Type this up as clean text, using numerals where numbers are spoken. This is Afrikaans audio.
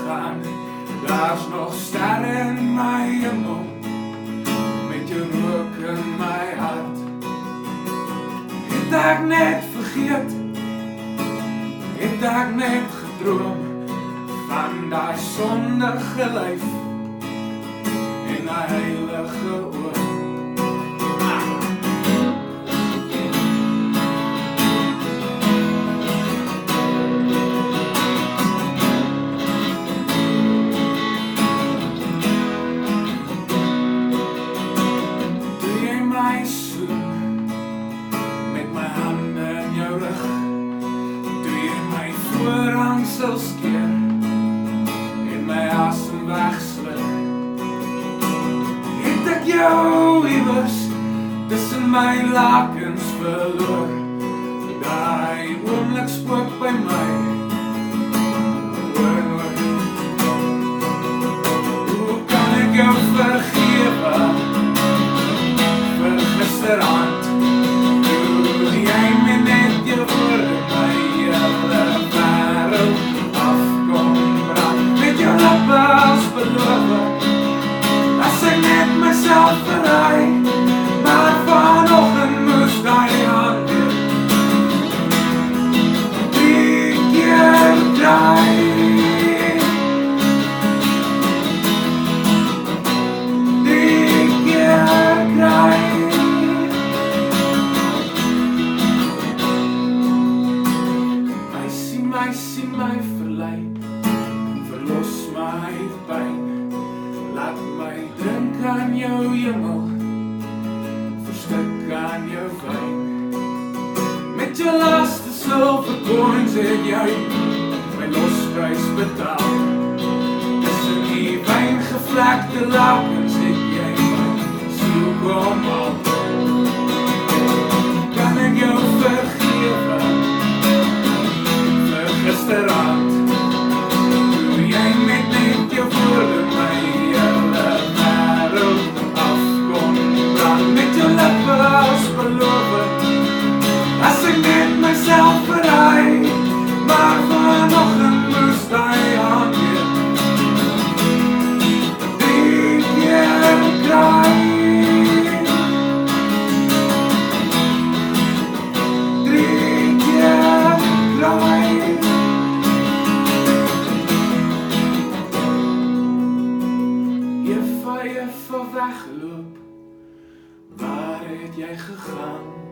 gaan. Daar's nog sterre in my hemel, met jou rook in my hart. Het ek net vergeet, het ek net gedroom van daai sondige lyf en daai heilige oor. Voorhangsels keer en my asem wegsluk. Het ek jou iewers tussen my lakens verloor. Daai oomblik spook by my oor en oor. Hoe kan ek jou vergewe vir gisterand? Toe jy my net jou voor my hele as beloof, as ek net myself verraai, maar vanoggend moes daai hand weer 3 keer draai. 3 keer draai. Meisie, my verlei, verlos my pyn, laat my drink aan jou hemel, verstik aan jou wyn. Met jou laaste silver coins het jy my losprys betaal. Tussen die wyngevlekte lakens het jy my siel kom haal. Kan ek jou vergewe vir gisterand? As ek net myself verraai, maar vanoggend moes daai hand weer 3 keer draai. 3 keer draai. Eva weggeloop, waar het jy gegaan?